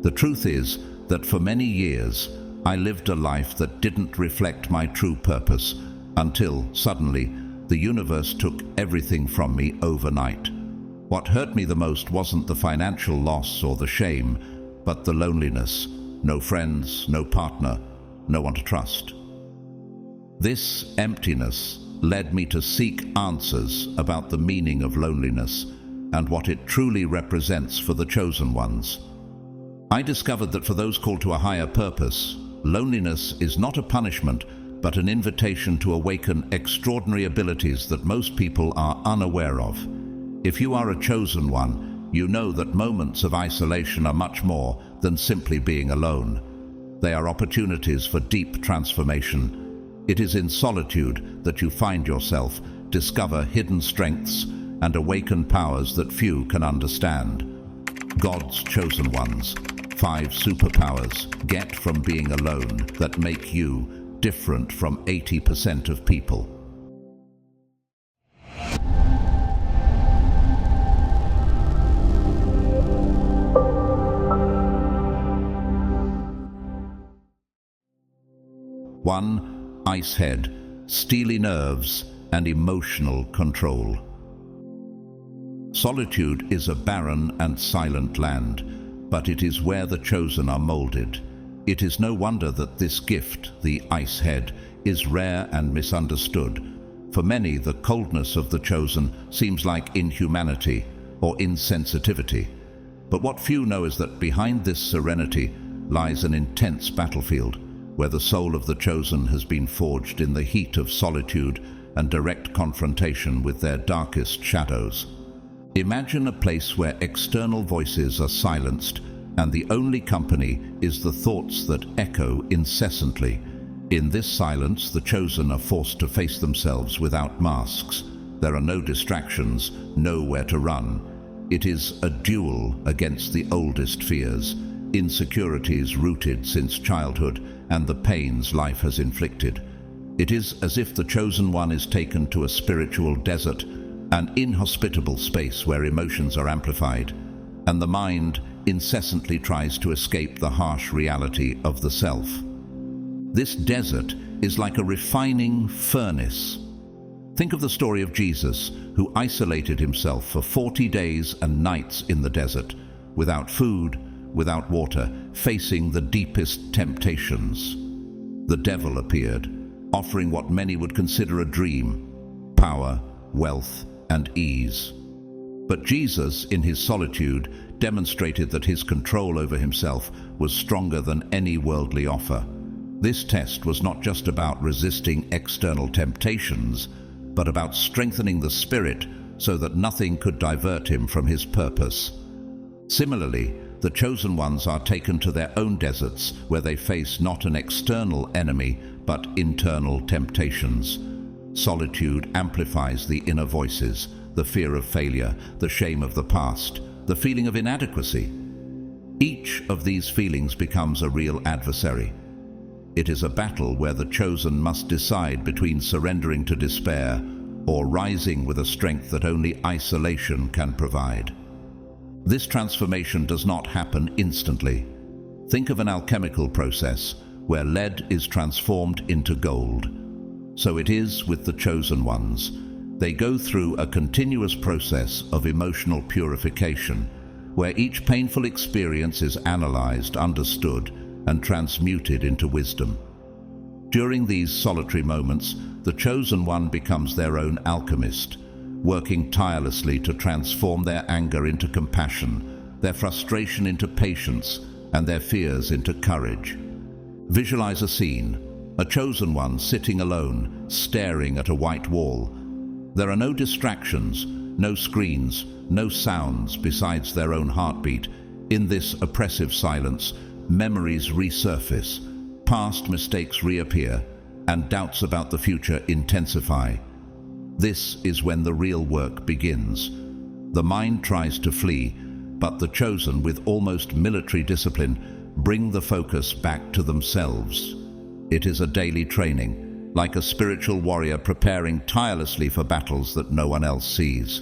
The truth is that for many years, I lived a life that didn't reflect my true purpose until, suddenly, the universe took everything from me overnight. What hurt me the most wasn't the financial loss or the shame, but the loneliness. No friends, no partner, no one to trust. This emptiness led me to seek answers about the meaning of loneliness and what it truly represents for the chosen ones. I discovered that for those called to a higher purpose, loneliness is not a punishment, but an invitation to awaken extraordinary abilities that most people are unaware of. If you are a chosen one, you know that moments of isolation are much more than simply being alone. They are opportunities for deep transformation. It is in solitude that you find yourself, discover hidden strengths, and awaken powers that few can understand. God's chosen ones. 5 superpowers get from being alone that make you different from 80% of people. One, ice head, steely nerves, and emotional control. Solitude is a barren and silent land, but it is where the chosen are molded. It is no wonder that this gift, the ice head, is rare and misunderstood. For many, the coldness of the chosen seems like inhumanity or insensitivity. But what few know is that behind this serenity lies an intense battlefield, where the soul of the chosen has been forged in the heat of solitude and direct confrontation with their darkest shadows. Imagine a place where external voices are silenced and the only company is the thoughts that echo incessantly. In this silence, the chosen are forced to face themselves without masks. There are no distractions, nowhere to run. It is a duel against the oldest fears, insecurities rooted since childhood, and the pains life has inflicted. It is as if the chosen one is taken to a spiritual desert, an inhospitable space where emotions are amplified, and the mind incessantly tries to escape the harsh reality of the self. This desert is like a refining furnace. Think of the story of Jesus, who isolated himself for 40 days and nights in the desert, without food, without water, facing the deepest temptations. The devil appeared, offering what many would consider a dream: power, wealth, and ease. But Jesus, in his solitude, demonstrated that his control over himself was stronger than any worldly offer. This test was not just about resisting external temptations, but about strengthening the spirit so that nothing could divert him from his purpose. Similarly, the chosen ones are taken to their own deserts, where they face not an external enemy, but internal temptations. Solitude amplifies the inner voices, the fear of failure, the shame of the past, the feeling of inadequacy. Each of these feelings becomes a real adversary. It is a battle where the chosen must decide between surrendering to despair or rising with a strength that only isolation can provide. This transformation does not happen instantly. Think of an alchemical process where lead is transformed into gold. So it is with the chosen ones. They go through a continuous process of emotional purification, where each painful experience is analyzed, understood, and transmuted into wisdom. During these solitary moments, the chosen one becomes their own alchemist, working tirelessly to transform their anger into compassion, their frustration into patience, and their fears into courage. Visualize a scene, a chosen one sitting alone, staring at a white wall. There are no distractions, no screens, no sounds besides their own heartbeat. In this oppressive silence, memories resurface, past mistakes reappear, and doubts about the future intensify. This is when the real work begins. The mind tries to flee, but the chosen, with almost military discipline, bring the focus back to themselves. It is a daily training, like a spiritual warrior preparing tirelessly for battles that no one else sees.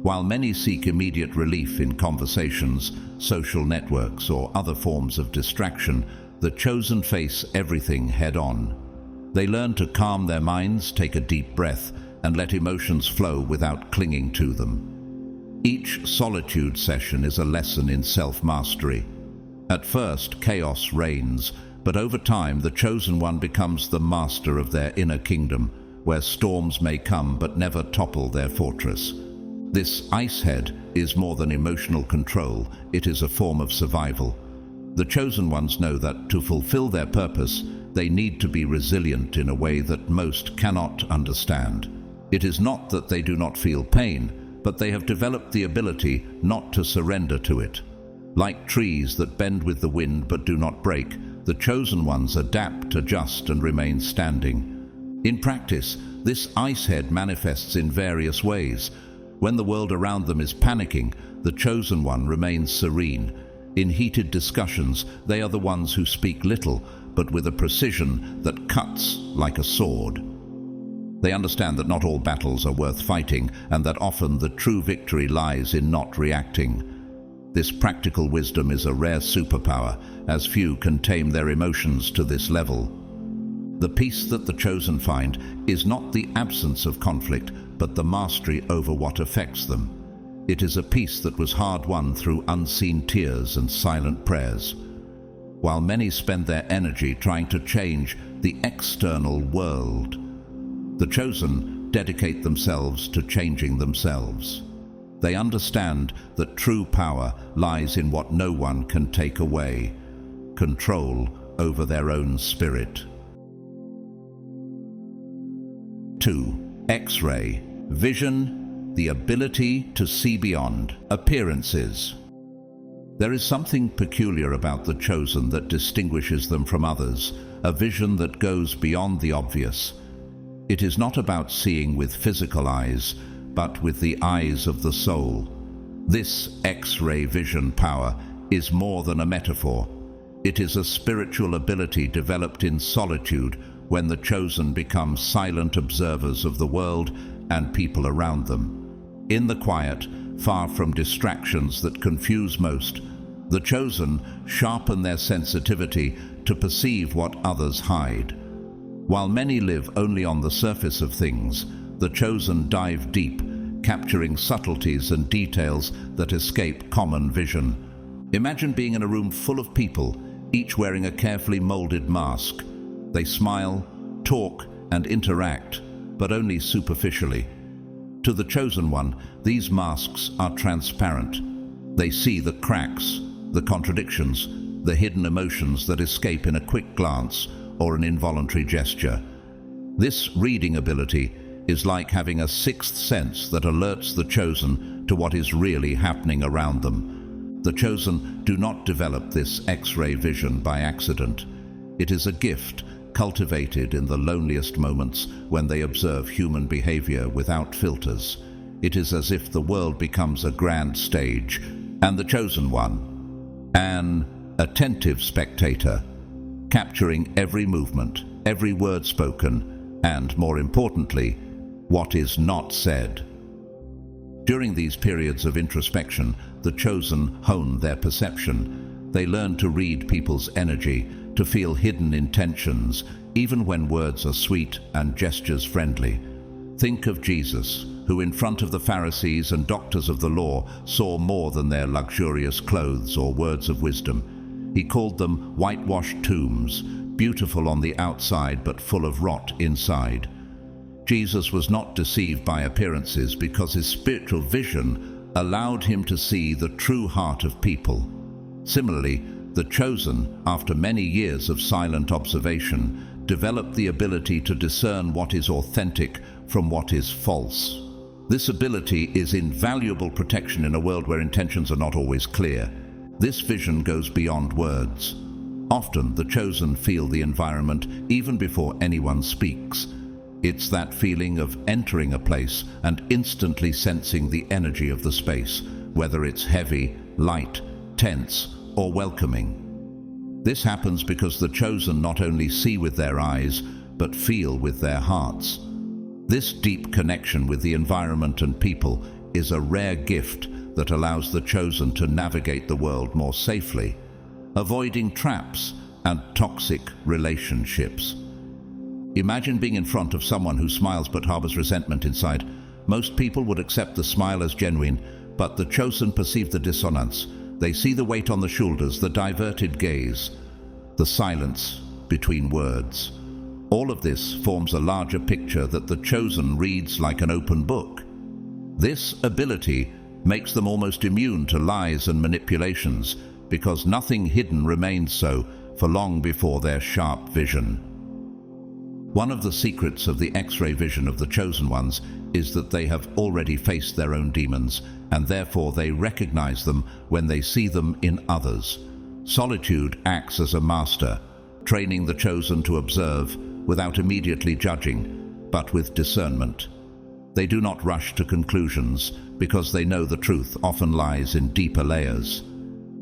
While many seek immediate relief in conversations, social networks, or other forms of distraction, the chosen face everything head-on. They learn to calm their minds, take a deep breath, and let emotions flow without clinging to them. Each solitude session is a lesson in self-mastery. At first, chaos reigns, but over time the chosen one becomes the master of their inner kingdom, where storms may come but never topple their fortress. This ice head is more than emotional control, it is a form of survival. The chosen ones know that to fulfill their purpose, they need to be resilient in a way that most cannot understand. It is not that they do not feel pain, but they have developed the ability not to surrender to it. Like trees that bend with the wind but do not break, the chosen ones adapt, adjust, and remain standing. In practice, this ice head manifests in various ways. When the world around them is panicking, the chosen one remains serene. In heated discussions, they are the ones who speak little, but with a precision that cuts like a sword. They understand that not all battles are worth fighting, and that often the true victory lies in not reacting. This practical wisdom is a rare superpower, as few can tame their emotions to this level. The peace that the chosen find is not the absence of conflict, but the mastery over what affects them. It is a peace that was hard-won through unseen tears and silent prayers. While many spend their energy trying to change the external world, the chosen dedicate themselves to changing themselves. They understand that true power lies in what no one can take away, control over their own spirit. 2. X-ray Vision, the ability to see beyond appearances. There is something peculiar about the chosen that distinguishes them from others, a vision that goes beyond the obvious. It is not about seeing with physical eyes, but with the eyes of the soul. This X-ray vision power is more than a metaphor. It is a spiritual ability developed in solitude, when the chosen become silent observers of the world and people around them. In the quiet, far from distractions that confuse most, the chosen sharpen their sensitivity to perceive what others hide. While many live only on the surface of things, the chosen dive deep, capturing subtleties and details that escape common vision. Imagine being in a room full of people, each wearing a carefully molded mask. They smile, talk, and interact, but only superficially. To the chosen one, these masks are transparent. They see the cracks, the contradictions, the hidden emotions that escape in a quick glance or an involuntary gesture. This reading ability is like having a sixth sense that alerts the chosen to what is really happening around them. The chosen do not develop this X-ray vision by accident. It is a gift cultivated in the loneliest moments when they observe human behavior without filters. It is as if the world becomes a grand stage, and the chosen one, an attentive spectator, capturing every movement, every word spoken, and, more importantly, what is not said. During these periods of introspection, the chosen hone their perception. They learn to read people's energy, to feel hidden intentions, even when words are sweet and gestures friendly. Think of Jesus, who in front of the Pharisees and doctors of the law saw more than their luxurious clothes or words of wisdom. He called them whitewashed tombs, beautiful on the outside but full of rot inside. Jesus was not deceived by appearances because his spiritual vision allowed him to see the true heart of people. Similarly, the chosen, after many years of silent observation, developed the ability to discern what is authentic from what is false. This ability is invaluable protection in a world where intentions are not always clear. This vision goes beyond words. Often, the chosen feel the environment even before anyone speaks. It's that feeling of entering a place and instantly sensing the energy of the space, whether it's heavy, light, tense, or welcoming. This happens because the chosen not only see with their eyes, but feel with their hearts. This deep connection with the environment and people is a rare gift that allows the chosen to navigate the world more safely, avoiding traps and toxic relationships. Imagine being in front of someone who smiles but harbors resentment inside. Most people would accept the smile as genuine, but the chosen perceive the dissonance. They see the weight on the shoulders, the diverted gaze, the silence between words. All of this forms a larger picture that the chosen reads like an open book. This ability makes them almost immune to lies and manipulations, because nothing hidden remains so for long before their sharp vision. One of the secrets of the X-ray vision of the chosen ones is that they have already faced their own demons, and therefore they recognize them when they see them in others. Solitude acts as a master, training the chosen to observe without immediately judging, but with discernment. They do not rush to conclusions because they know the truth often lies in deeper layers.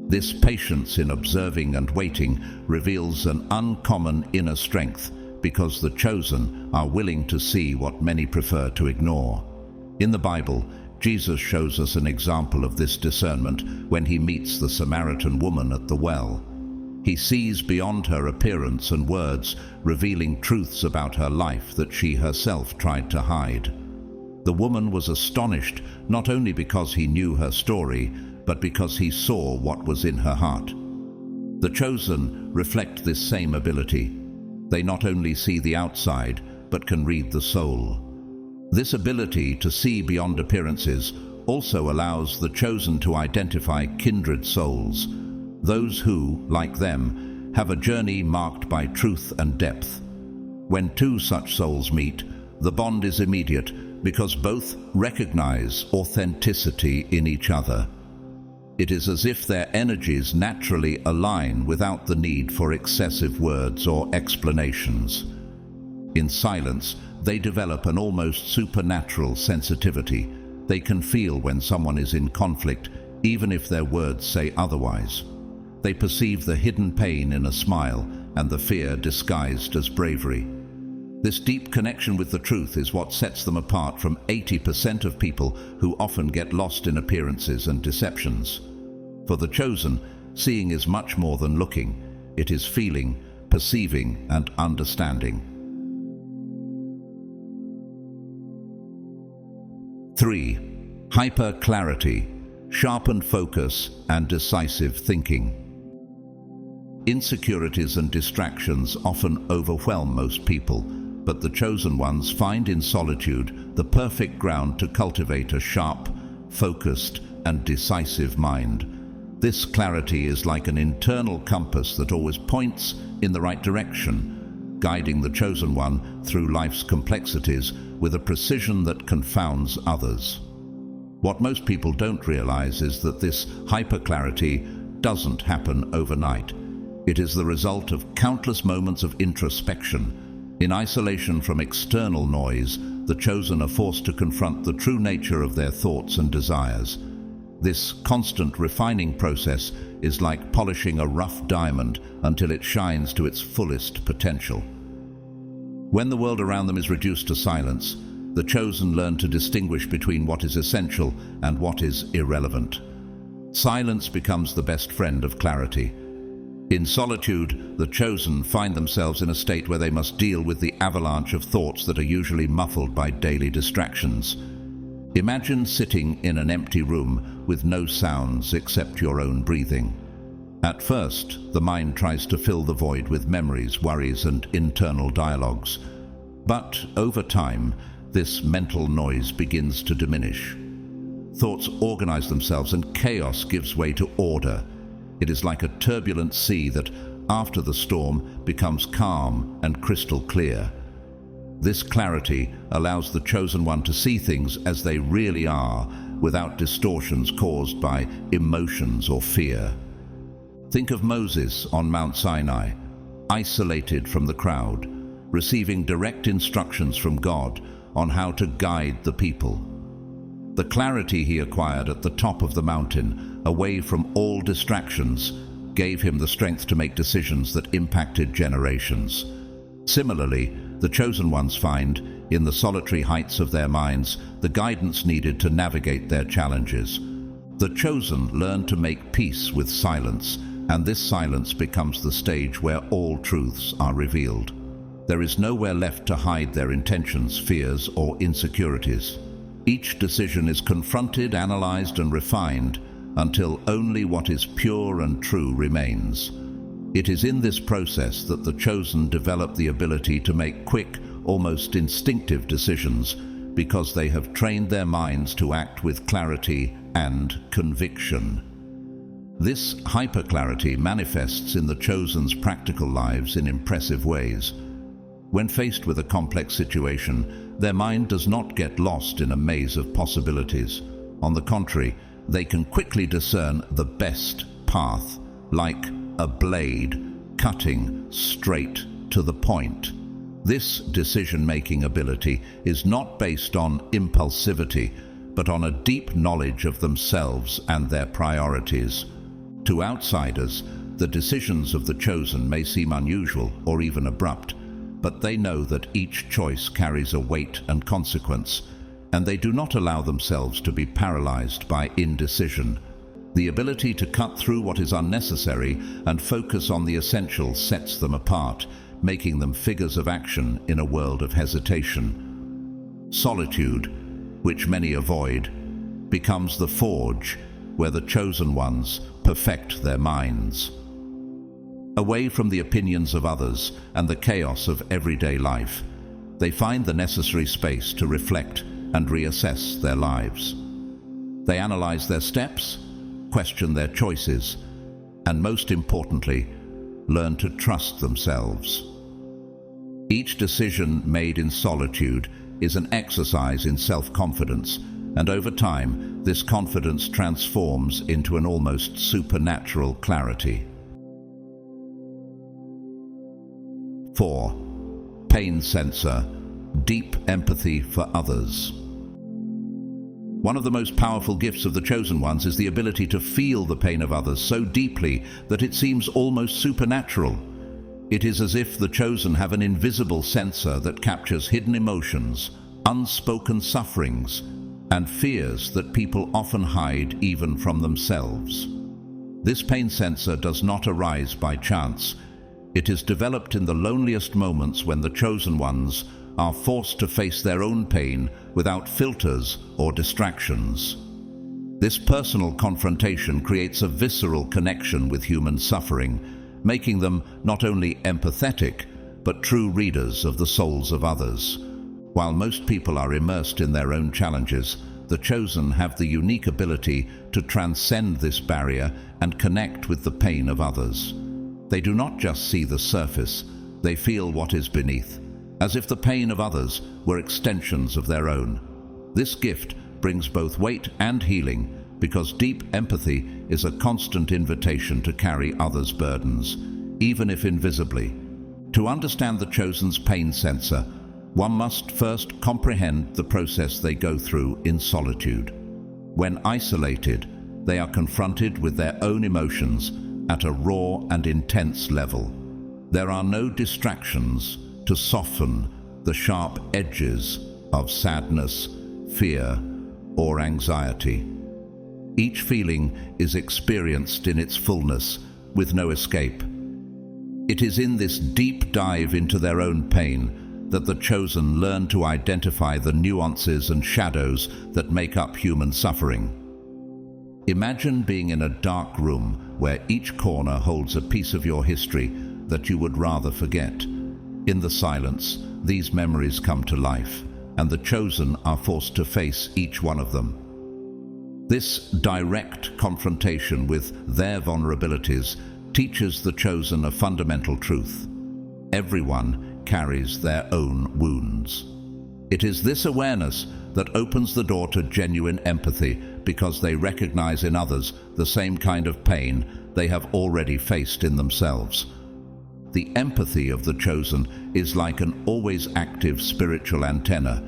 This patience in observing and waiting reveals an uncommon inner strength, because the chosen are willing to see what many prefer to ignore. In the Bible, Jesus shows us an example of this discernment when he meets the Samaritan woman at the well. He sees beyond her appearance and words, revealing truths about her life that she herself tried to hide. The woman was astonished, not only because he knew her story, but because he saw what was in her heart. The chosen reflect this same ability. They not only see the outside, but can read the soul. This ability to see beyond appearances also allows the chosen to identify kindred souls, those who, like them, have a journey marked by truth and depth. When two such souls meet, the bond is immediate because both recognize authenticity in each other. It is as if their energies naturally align without the need for excessive words or explanations. In silence, they develop an almost supernatural sensitivity. They can feel when someone is in conflict, even if their words say otherwise. They perceive the hidden pain in a smile and the fear disguised as bravery. This deep connection with the truth is what sets them apart from 80% of people who often get lost in appearances and deceptions. For the chosen, seeing is much more than looking. It is feeling, perceiving, and understanding. 3. Hyper-clarity, sharpened focus, and decisive thinking. Insecurities and distractions often overwhelm most people, but the chosen ones find in solitude the perfect ground to cultivate a sharp, focused, and decisive mind. This clarity is like an internal compass that always points in the right direction, guiding the chosen one through life's complexities with a precision that confounds others. What most people don't realize is that this hyperclarity doesn't happen overnight. It is the result of countless moments of introspection. In isolation from external noise, the chosen are forced to confront the true nature of their thoughts and desires. This constant refining process is like polishing a rough diamond until it shines to its fullest potential. When the world around them is reduced to silence, the chosen learn to distinguish between what is essential and what is irrelevant. Silence becomes the best friend of clarity. In solitude, the chosen find themselves in a state where they must deal with the avalanche of thoughts that are usually muffled by daily distractions. Imagine sitting in an empty room with no sounds except your own breathing. At first, the mind tries to fill the void with memories, worries, and internal dialogues. But over time, this mental noise begins to diminish. Thoughts organize themselves and chaos gives way to order. It is like a turbulent sea that, after the storm, becomes calm and crystal clear. This clarity allows the chosen one to see things as they really are, without distortions caused by emotions or fear. Think of Moses on Mount Sinai, isolated from the crowd, receiving direct instructions from God on how to guide the people. The clarity he acquired at the top of the mountain, away from all distractions, gave him the strength to make decisions that impacted generations. Similarly, the chosen ones find, in the solitary heights of their minds, the guidance needed to navigate their challenges. The chosen learn to make peace with silence, and this silence becomes the stage where all truths are revealed. There is nowhere left to hide their intentions, fears, or insecurities. Each decision is confronted, analyzed, and refined until only what is pure and true remains. It is in this process that the chosen develop the ability to make quick, almost instinctive decisions, because they have trained their minds to act with clarity and conviction. This hyperclarity manifests in the chosen's practical lives in impressive ways. When faced with a complex situation, their mind does not get lost in a maze of possibilities. On the contrary, they can quickly discern the best path, like a blade, cutting straight to the point. This decision-making ability is not based on impulsivity, but on a deep knowledge of themselves and their priorities. To outsiders, the decisions of the chosen may seem unusual or even abrupt, but they know that each choice carries a weight and consequence, and they do not allow themselves to be paralyzed by indecision. The ability to cut through what is unnecessary and focus on the essential sets them apart, making them figures of action in a world of hesitation. Solitude, which many avoid, becomes the forge where the chosen ones perfect their minds. Away from the opinions of others and the chaos of everyday life, they find the necessary space to reflect and reassess their lives. They analyze their steps, question their choices, and most importantly, learn to trust themselves. Each decision made in solitude is an exercise in self-confidence, and over time, this confidence transforms into an almost supernatural clarity. 4. Pain sensor, deep empathy for others. One of the most powerful gifts of the chosen ones is the ability to feel the pain of others so deeply that it seems almost supernatural. It is as if the chosen have an invisible sensor that captures hidden emotions, unspoken sufferings, and fears that people often hide even from themselves. This pain sensor does not arise by chance. It is developed in the loneliest moments when the chosen ones are forced to face their own pain without filters or distractions. This personal confrontation creates a visceral connection with human suffering, making them not only empathetic, but true readers of the souls of others. While most people are immersed in their own challenges, the chosen have the unique ability to transcend this barrier and connect with the pain of others. They do not just see the surface, they feel what is beneath, as if the pain of others were extensions of their own. This gift brings both weight and healing, because deep empathy is a constant invitation to carry others' burdens, even if invisibly. To understand the chosen's pain sensor, one must first comprehend the process they go through in solitude. When isolated, they are confronted with their own emotions at a raw and intense level. There are no distractions to soften the sharp edges of sadness, fear, or anxiety. Each feeling is experienced in its fullness, with no escape. It is in this deep dive into their own pain that the chosen learn to identify the nuances and shadows that make up human suffering. Imagine being in a dark room where each corner holds a piece of your history that you would rather forget. In the silence, these memories come to life, and the chosen are forced to face each one of them. This direct confrontation with their vulnerabilities teaches the chosen a fundamental truth. Everyone carries their own wounds. It is this awareness that opens the door to genuine empathy, because they recognize in others the same kind of pain they have already faced in themselves. The empathy of the chosen is like an always active spiritual antenna,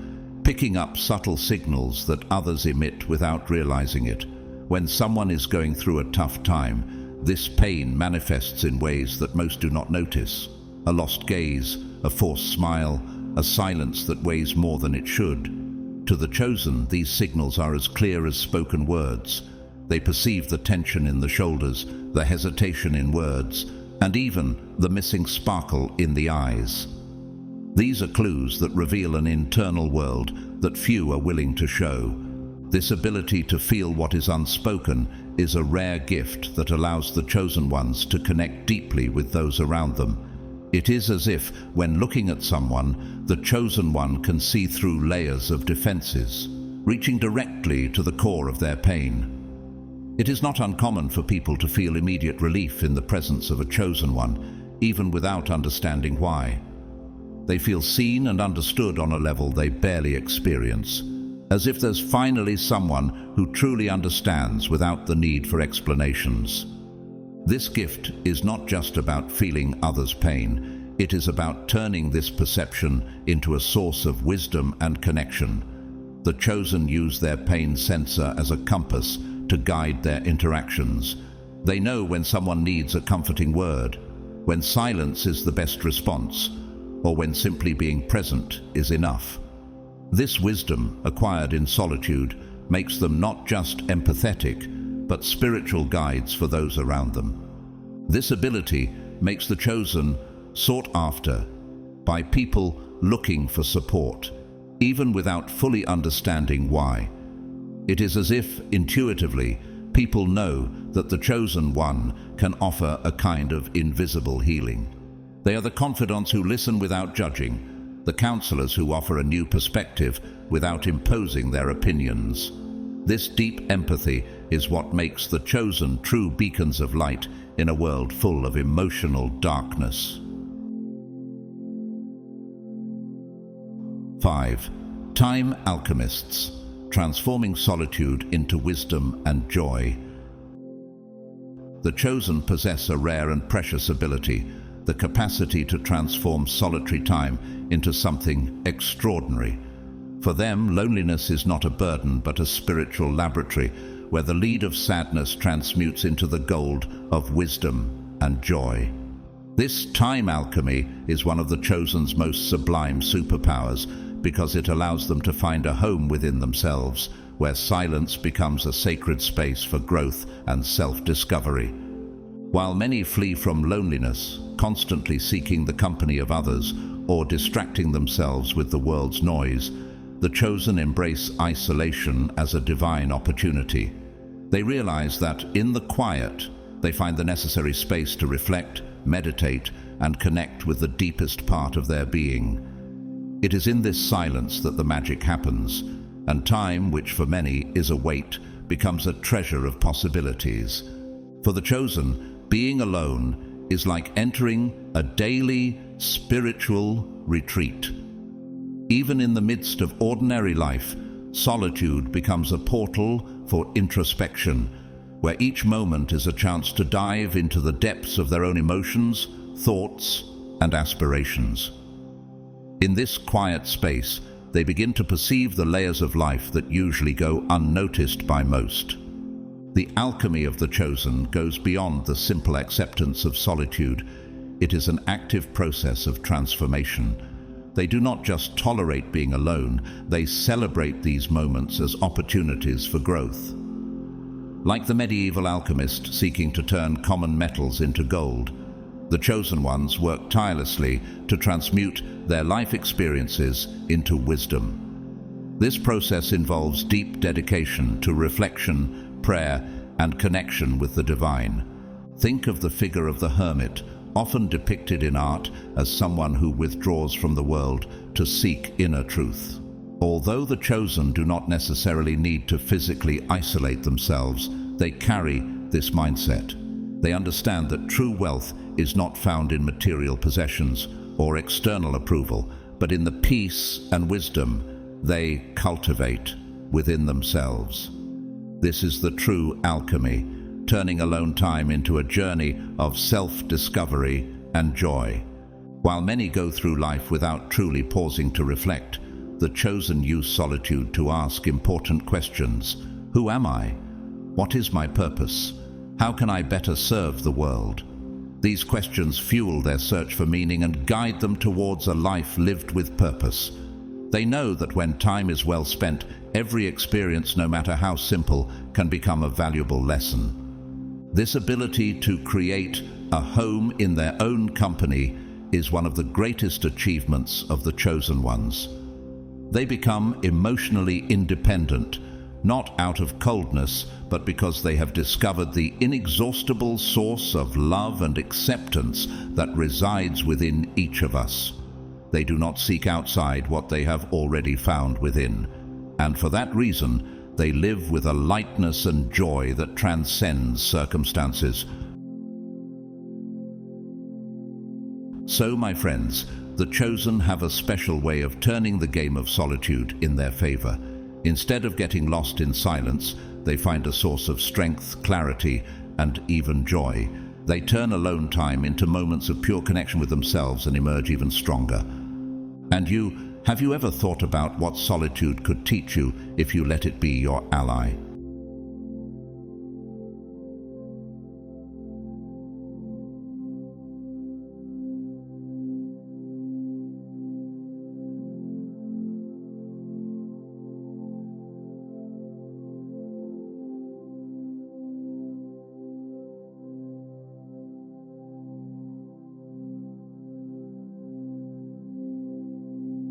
picking up subtle signals that others emit without realizing it. When someone is going through a tough time, this pain manifests in ways that most do not notice. A lost gaze, a forced smile, a silence that weighs more than it should. To the chosen, these signals are as clear as spoken words. They perceive the tension in the shoulders, the hesitation in words, and even the missing sparkle in the eyes. These are clues that reveal an internal world that few are willing to show. This ability to feel what is unspoken is a rare gift that allows the chosen ones to connect deeply with those around them. It is as if, when looking at someone, the chosen one can see through layers of defenses, reaching directly to the core of their pain. It is not uncommon for people to feel immediate relief in the presence of a chosen one, even without understanding why. They feel seen and understood on a level they barely experience, as if there's finally someone who truly understands without the need for explanations. This gift is not just about feeling others' pain, it is about turning this perception into a source of wisdom and connection. The chosen use their pain sensor as a compass to guide their interactions. They know when someone needs a comforting word, when silence is the best response, or when simply being present is enough. This wisdom, acquired in solitude, makes them not just empathetic, but spiritual guides for those around them. This ability makes the chosen sought after by people looking for support, even without fully understanding why. It is as if, intuitively, people know that the chosen one can offer a kind of invisible healing. They are the confidants who listen without judging, the counselors who offer a new perspective without imposing their opinions. This deep empathy is what makes the chosen true beacons of light in a world full of emotional darkness. 5. Time alchemists, transforming solitude into wisdom and joy. The chosen possess a rare and precious ability, the capacity to transform solitary time into something extraordinary. For them, loneliness is not a burden but a spiritual laboratory where the lead of sadness transmutes into the gold of wisdom and joy. This time alchemy is one of the chosen's most sublime superpowers because it allows them to find a home within themselves where silence becomes a sacred space for growth and self-discovery. While many flee from loneliness, constantly seeking the company of others or distracting themselves with the world's noise, the chosen embrace isolation as a divine opportunity. They realize that in the quiet, they find the necessary space to reflect, meditate, and connect with the deepest part of their being. It is in this silence that the magic happens, and time, which for many is a weight, becomes a treasure of possibilities. For the chosen, being alone is like entering a daily spiritual retreat. Even in the midst of ordinary life, solitude becomes a portal for introspection, where each moment is a chance to dive into the depths of their own emotions, thoughts, and aspirations. In this quiet space, they begin to perceive the layers of life that usually go unnoticed by most. The alchemy of the chosen goes beyond the simple acceptance of solitude. It is an active process of transformation. They do not just tolerate being alone, they celebrate these moments as opportunities for growth. Like the medieval alchemist seeking to turn common metals into gold, the chosen ones work tirelessly to transmute their life experiences into wisdom. This process involves deep dedication to reflection, prayer, and connection with the divine. Think of the figure of the hermit, often depicted in art as someone who withdraws from the world to seek inner truth. Although the chosen do not necessarily need to physically isolate themselves, they carry this mindset. They understand that true wealth is not found in material possessions or external approval, but in the peace and wisdom they cultivate within themselves. This is the true alchemy, turning alone time into a journey of self-discovery and joy. While many go through life without truly pausing to reflect, the chosen use solitude to ask important questions. Who am I? What is my purpose? How can I better serve the world? These questions fuel their search for meaning and guide them towards a life lived with purpose. They know that when time is well spent, every experience, no matter how simple, can become a valuable lesson. This ability to create a home in their own company is one of the greatest achievements of the chosen ones. They become emotionally independent, not out of coldness, but because they have discovered the inexhaustible source of love and acceptance that resides within each of us. They do not seek outside what they have already found within, and for that reason, they live with a lightness and joy that transcends circumstances. So, my friends, the chosen have a special way of turning the game of solitude in their favor. Instead of getting lost in silence, they find a source of strength, clarity, and even joy. They turn alone time into moments of pure connection with themselves and emerge even stronger. And you, have you ever thought about what solitude could teach you if you let it be your ally?